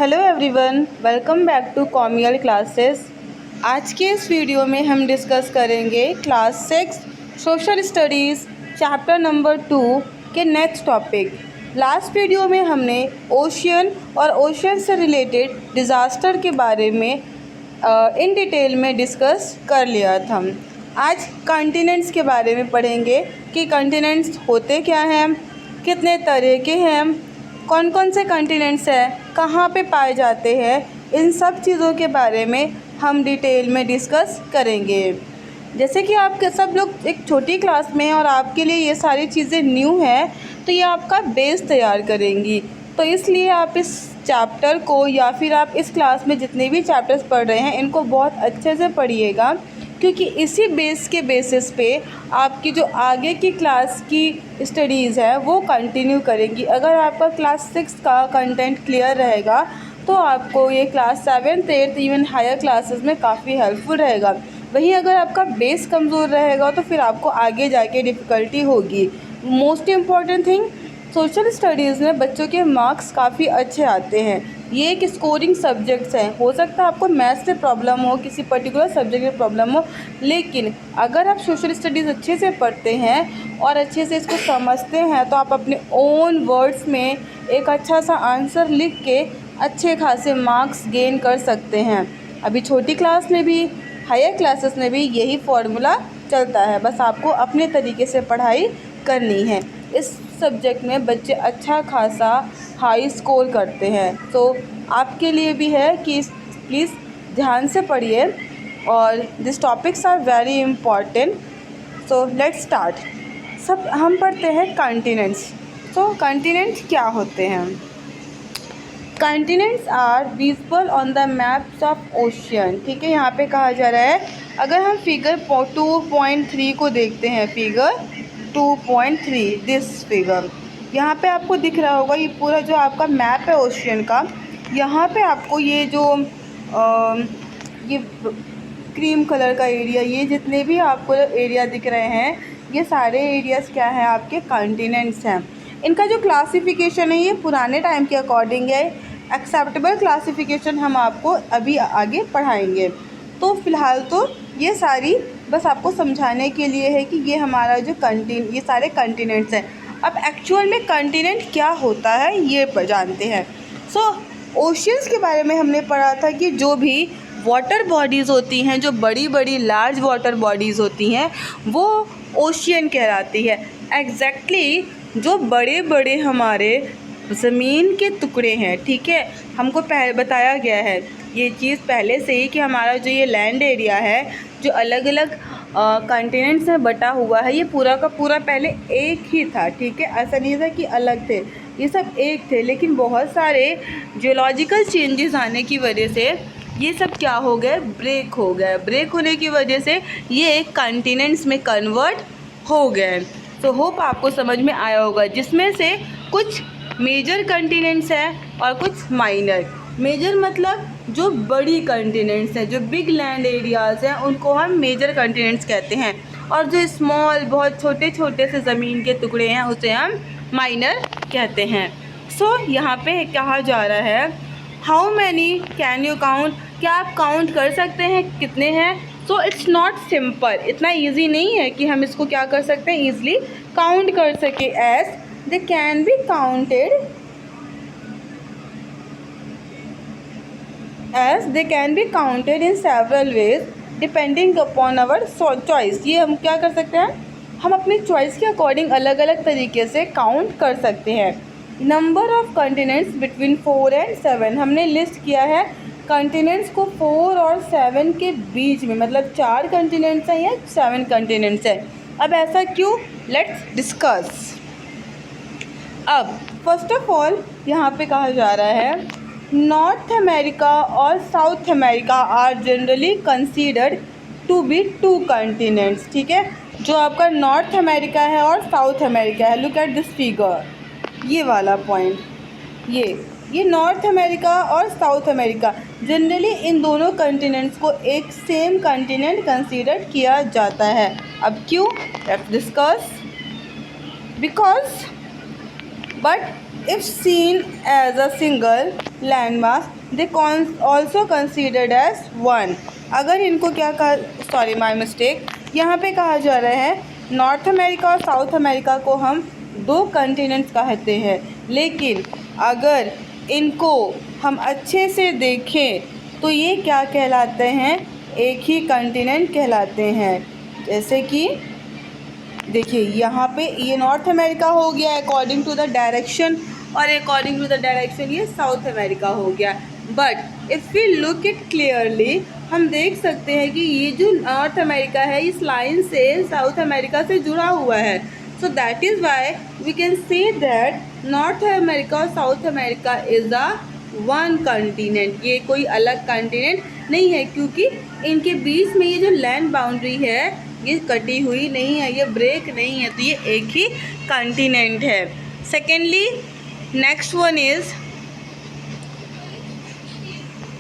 Hello everyone, welcome back to कॉमियल classes. आज के इस वीडियो में हम डिस्कस करेंगे class 6 social studies chapter number 2 के नेक्स्ट टॉपिक। लास्ट वीडियो में हमने ओशियन और ओशियन से रिलेटेड डिज़ास्टर के बारे में इन डिटेल में डिस्कस कर लिया था। आज कॉन्टिनेंट्स के बारे में पढ़ेंगे कि कॉन्टिनेंट्स होते क्या हैं, कितने तरह के हैं, कौन कौन से कॉन्टिनेंट्स हैं, कहाँ पे पाए जाते हैं। इन सब चीज़ों के बारे में हम डिटेल में डिस्कस करेंगे। जैसे कि आप सब लोग एक छोटी क्लास में हैं और आपके लिए ये सारी चीज़ें न्यू हैं, तो ये आपका बेस तैयार करेंगी। तो इसलिए आप इस चैप्टर को या फिर आप इस क्लास में जितने भी चैप्टर्स पढ़ रहे हैं इनको बहुत अच्छे से पढ़िएगा, क्योंकि इसी बेस के बेसिस पे आपकी जो आगे की क्लास की स्टडीज़ है वो कंटिन्यू करेंगी। अगर आपका क्लास 6 का कंटेंट क्लियर रहेगा तो आपको ये क्लास 7, 8 इवन हायर क्लासेस में काफ़ी हेल्पफुल रहेगा। वहीं अगर आपका बेस कमज़ोर रहेगा तो फिर आपको आगे जाके डिफ़िकल्टी होगी। Most important thing, social studies में बच्चों के मार्क्स काफ़ी अच्छे आते हैं। ये एक स्कोरिंग सब्जेक्ट्स हैं। हो सकता है आपको मैथ्स से प्रॉब्लम हो, किसी पर्टिकुलर सब्जेक्ट में प्रॉब्लम हो, लेकिन अगर आप सोशल स्टडीज़ अच्छे से पढ़ते हैं और अच्छे से इसको समझते हैं तो आप अपने ओन वर्ड्स में एक अच्छा सा आंसर लिख के अच्छे खासे मार्क्स गेन कर सकते हैं। अभी छोटी क्लास में भी, हायर क्लासेस में भी यही फार्मूला चलता है। बस आपको अपने तरीके से पढ़ाई करनी है। इस सब्जेक्ट में बच्चे अच्छा खासा हाई स्कोर करते हैं। तो आपके लिए भी है कि प्लीज़ ध्यान से पढ़िए और this topics are very important. So let's start. सब हम पढ़ते हैं कॉन्टिनेंट्स। तो कॉन्टिनेंट्स क्या होते हैं? Continents are visible on the maps of ocean. ठीक है, यहाँ पे कहा जा रहा है, अगर हम फिगर 2.3 को देखते हैं, फिगर 2.3, दिस फिगर यहाँ पे आपको दिख रहा होगा, ये पूरा जो आपका मैप है ओशियन का, यहाँ पे आपको ये जो ये क्रीम कलर का एरिया, ये जितने भी आपको एरिया दिख रहे हैं, ये सारे एरियाज़ क्या हैं? आपके कॉन्टिनेंट्स हैं। इनका जो क्लासिफिकेशन है ये पुराने टाइम के अकॉर्डिंग है। एक्सेप्टेबल क्लासिफिकेशन हम आपको अभी आगे पढ़ाएंगे। तो फ़िलहाल तो ये सारी बस आपको समझाने के लिए है कि ये हमारा जो ये सारे कॉन्टिनेंट्स हैं। अब एक्चुअल में कॉन्टिनेंट क्या होता है ये जानते हैं। ओशियंस के बारे में हमने पढ़ा था कि जो भी वाटर बॉडीज़ होती हैं, जो बड़ी बड़ी लार्ज वाटर बॉडीज़ होती हैं, वो ओशियन कहलाती है। एग्जैक्टली जो बड़े बड़े हमारे ज़मीन के टुकड़े हैं, ठीक है, हमको पहले बताया गया है ये चीज़ पहले से ही कि हमारा जो ये लैंड एरिया है, जो अलग अलग कॉन्टिनेंट्स में बटा हुआ है, ये पूरा का पूरा पहले एक ही था। ठीक है, ऐसा नहीं था कि अलग थे, ये सब एक थे, लेकिन बहुत सारे जियोलॉजिकल चेंजेस आने की वजह से ये सब क्या हो गए? ब्रेक हो गए। ब्रेक होने की वजह से ये एक कॉन्टिनेंट्स में कन्वर्ट हो गए। तो होप आपको समझ में आया होगा, जिसमें से कुछ मेजर कॉन्टिनेंट्स हैं और कुछ माइनर। मेजर मतलब जो बड़ी कॉन्टिनेंट्स हैं, जो बिग लैंड एरियाज़ हैं, उनको हम मेजर कॉन्टिनेंट्स कहते हैं, और जो स्मॉल बहुत छोटे छोटे से ज़मीन के टुकड़े हैं उसे हम माइनर कहते हैं। यहाँ पे कहा जा रहा है, how many can you count? क्या आप काउंट कर सकते हैं कितने हैं? इट्स नॉट सिंपल, इतना ईजी नहीं है कि हम इसको क्या कर सकते हैं, ईजिली काउंट कर सके। As they can be counted, as they can be counted in several ways depending upon our choice। ये हम क्या कर सकते हैं? हम अपनी चॉइस के अकॉर्डिंग अलग अलग तरीके से काउंट कर सकते हैं। Number of continents between 4 and 7, हमने लिस्ट किया है कॉन्टिनेंट्स को 4 और 7 के बीच में, मतलब 4 कॉन्टिनेंट्स हैं या 7 कॉन्टिनेंट्स हैं। अब ऐसा क्यों? Let's discuss. अब फर्स्ट ऑफ ऑल यहाँ पे कहा जा रहा है, नॉर्थ अमेरिका और South America are generally considered to be 2 continents. ठीक है, जो आपका नॉर्थ अमेरिका है और साउथ अमेरिका है, लुक एट दिस फिगर, ये वाला पॉइंट, ये नॉर्थ अमेरिका और साउथ अमेरिका, जनरली इन दोनों कॉन्टिनेंट्स को एक सेम कॉन्टिनेंट कंसीडर किया जाता है। अब क्यों? Let's discuss. Because but If seen as a single landmass, they also considered as one. अगर इनको क्या कहा, सॉरी माय मिस्टेक, यहाँ पे कहा जा रहा है नॉर्थ अमेरिका और साउथ अमेरिका को हम दो कंटिनेंट्स कहते हैं, लेकिन अगर इनको हम अच्छे से देखें तो ये क्या कहलाते हैं, एक ही कंटिनेंट कहलाते हैं। जैसे कि देखिए यहाँ पे ये नॉर्थ अमेरिका हो गया अकॉर्डिंग टू द डायरेक्शन, और अकॉर्डिंग टू द डायरेक्शन ये साउथ अमेरिका हो गया। But if we look it clearly, हम देख सकते हैं कि ये जो नॉर्थ अमेरिका है इस लाइन से साउथ अमेरिका से जुड़ा हुआ है। So that is why we can say that North America और South America is a one continent. ये कोई अलग कंटिनेंट नहीं है, क्योंकि इनके बीच में ये जो लैंड बाउंड्री है ये कटी हुई नहीं है, ये ब्रेक नहीं है, तो ये एक ही कंटिनेंट है। Secondly next one is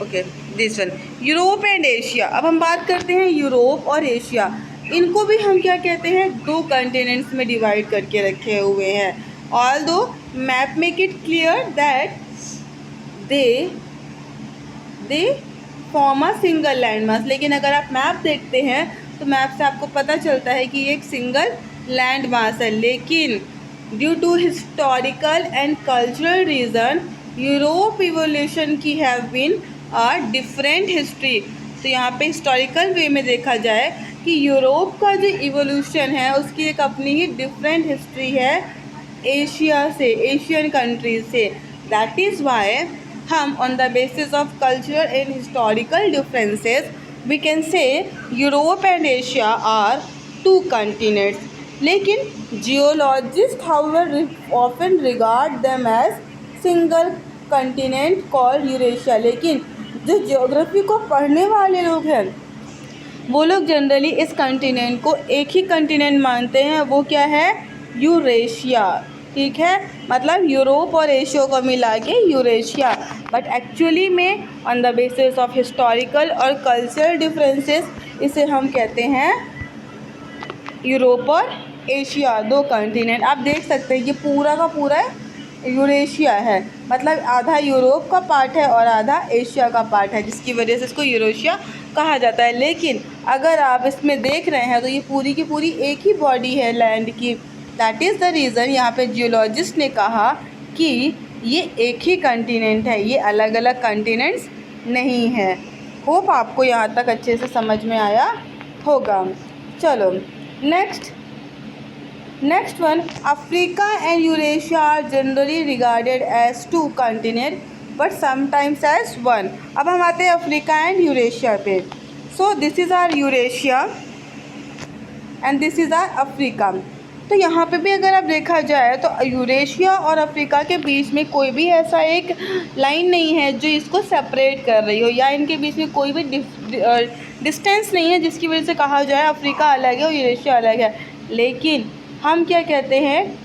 okay this one, Europe and Asia. अब हम बात करते हैं यूरोप और एशिया। इनको भी हम क्या कहते हैं, दो कंटिनेंट्स में डिवाइड करके रखे हुए हैं। Although map make it clear that they form a single landmass, लेकिन अगर आप मैप देखते हैं तो मैप से आपको पता चलता है कि ये एक सिंगल लैंड मास है। लेकिन due to historical and cultural reason Europe evolution की have been a different history. तो यहाँ पे हिस्टोरिकल वे में देखा जाए कि यूरोप का जो इवोल्यूशन है उसकी एक अपनी ही डिफरेंट हिस्ट्री है एशिया से, एशियन कंट्रीज से। दैट इज़ वाई हम on the basis of cultural and historical differences we can say Europe and Asia are two continents. लेकिन geologists however often regard them as single continent called Eurasia। लेकिन जो geography को पढ़ने वाले लोग हैं वो लोग जनरली इस कंटिनेंट को एक ही कंटिनेंट मानते हैं, वो क्या है, यूरेशिया। ठीक है, मतलब यूरोप और एशिया को मिला के यूरेशिया। बट एक्चुअली में on the basis of historical और कल्चरल डिफरेंसेस इसे हम कहते हैं यूरोप और एशिया, दो कंटिनेंट। आप देख सकते हैं ये पूरा का पूरा यूरेशिया है, मतलब आधा यूरोप का पार्ट है और आधा एशिया का पार्ट है, जिसकी वजह से इसको यूरेशिया कहा जाता है। लेकिन अगर आप इसमें देख रहे हैं तो ये पूरी की पूरी एक ही बॉडी है लैंड की। दैट इज़ द रीज़न यहाँ पे जियोलॉजिस्ट ने कहा कि ये एक ही कंटिनेंट है, ये अलग अलग कंटिनेंट्स नहीं है। होप आपको यहाँ तक अच्छे से समझ में आया होगा। चलो next one, Africa and Eurasia are generally regarded as two continent but sometimes as one. अब हम आते हैं अफ्रीका एंड यूरेशिया पे। So this is our Eurasia and this is our Africa. तो यहाँ पे भी अगर आप देखा जाए तो यूरेशिया और अफ्रीका के बीच में कोई भी ऐसा एक लाइन नहीं है जो इसको सेपरेट कर रही हो, या इनके बीच में कोई भी डिस्टेंस नहीं है जिसकी वजह से कहा जाए अफ्रीका अलग है और यूरेशिया अलग है। लेकिन हम क्या कहते हैं,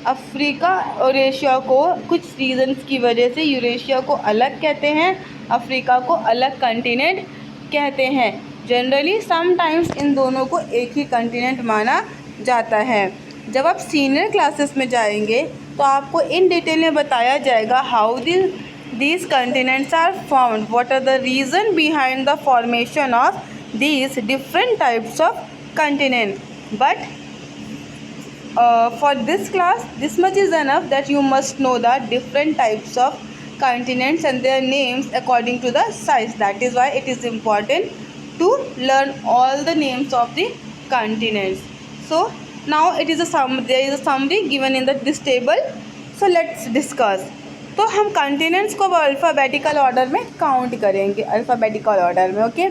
अफ्रीका और एशिया को कुछ रीज़न्स की वजह से यूरेशिया को अलग कहते हैं, अफ्रीका को अलग कंटिनेंट कहते हैं। जनरली समटाइम्स इन दोनों को एक ही कंटिनेंट माना जाता है। जब आप सीनियर क्लासेस में जाएंगे तो आपको इन डिटेल में बताया जाएगा how these continents are formed, what are the reason behind the formation of these different types of continent. But for this class this much is enough, that you must know the different types of continents and their names according to the size. That is why it is important to learn all the names of the continents. So now there is a summary given in this table. So let's discuss. तो हम continents को alphabetical order में count करेंगे, alphabetical order में। Okay,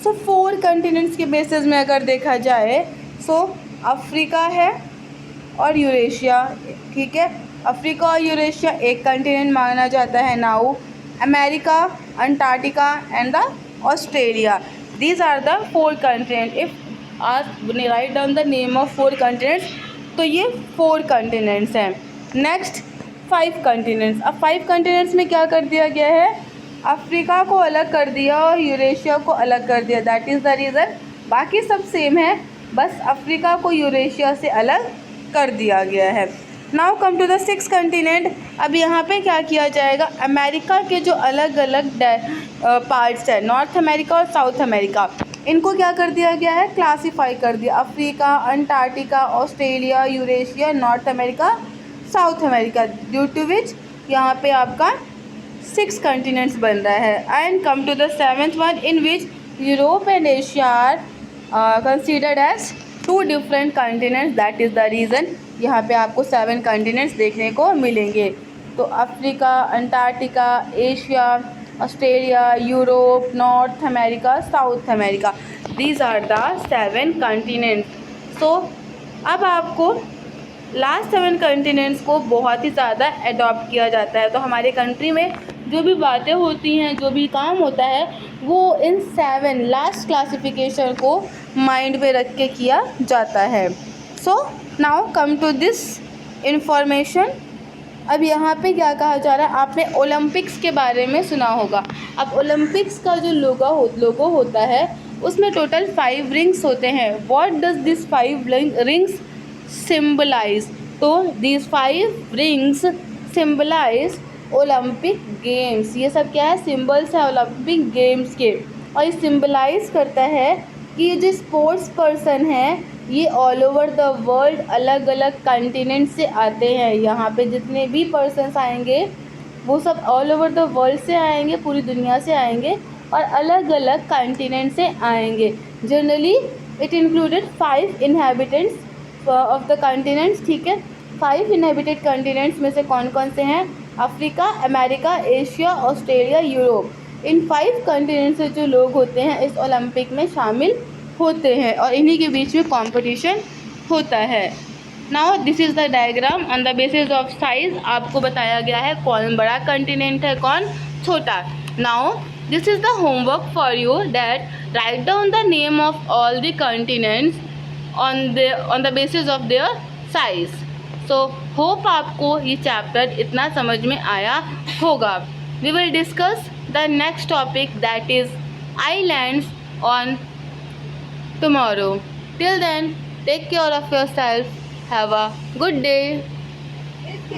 सो 4 continents के basis में अगर देखा जाए सो अफ्रीका है और यूरेशिया। ठीक है, अफ्रीका और यूरेशिया एक कंटिनेंट माना जाता है। Now America, Antarctica and the Australia, these are the 4 continent. If आप write down the name of 4 continents, तो ये 4 कंटिनेंट्स हैं। Next 5 continents. अब 5 कंटिनेंट्स में क्या कर दिया गया है, अफ्रीका को अलग कर दिया और यूरेशिया को अलग कर दिया। That is the reason. बाकी सब सेम है, बस अफ्रीका को यूरेशिया से अलग कर दिया गया है। Now come to the 6 continent. अब यहाँ पे क्या किया जाएगा, अमेरिका के जो अलग अलग पार्ट्स है, नॉर्थ अमेरिका और साउथ अमेरिका, इनको क्या कर दिया गया है, क्लासीफाई कर दिया। Africa, Antarctica, Australia, Eurasia, North America, South America, due to which यहाँ पे आपका 6 कंटिनेंट्स बन रहा है। And come to the 7th one, in which Europe and Asia are considered as 2 different continents. That is the reason यहाँ पे आपको 7 continents देखने को मिलेंगे। तो Africa, Antarctica, Asia, Australia, Europe, North America, South America, these are the 7 continents. तो अब आपको लास्ट 7 कंटिनेंट्स को बहुत ही ज़्यादा अडॉप्ट किया जाता है। तो हमारे कंट्री में जो भी बातें होती हैं, जो भी काम होता है, वो इन 7 लास्ट क्लासिफिकेशन को माइंड में रख के किया जाता है। So now come to this information. अब यहाँ पे क्या कहा जा रहा है, आपने ओलंपिक्स के बारे में सुना होगा। अब ओलंपिक्स का जो लोगो होता है, उसमें टोटल 5 रिंग्स होते हैं। What does this 5 rings symbolise? तो this 5 rings symbolise Olympic games. ये सब क्या है, सिम्बल्स है ओलंपिक गेम्स के। और ये सिम्बलाइज करता है कि ये जो स्पोर्ट्स पर्सन है, ये ऑल ओवर द वर्ल्ड अलग अलग कंटिनेंट से आते हैं। यहाँ पे जितने भी पर्सन्स आएंगे वो सब ऑल ओवर द वर्ल्ड से आएंगे, पूरी दुनिया से आएंगे और अलग अलग कंटिनेंट से आएंगे। Generally it included 5 inhabitants of the continents. ठीक है, 5 इनहेबिटेड कंटिनेंट्स में से कौन कौन से हैं, Africa, America, Asia, Australia, Europe. इन 5 कंटिनेंट से जो लोग होते हैं इस ओलंपिक में शामिल होते हैं और इन्हीं के बीच में कंपटीशन होता है। Now this is the diagram on the basis of size. आपको बताया गया है कौन बड़ा कंटिनेंट है, कौन छोटा। Now this is the homework for you, that write down the name of all the continents on the basis of their size. So hope आपको ये चैप्टर इतना समझ में आया होगा। We will discuss the next topic, that is islands on tomorrow. Till then, take care of yourself. Have a good day.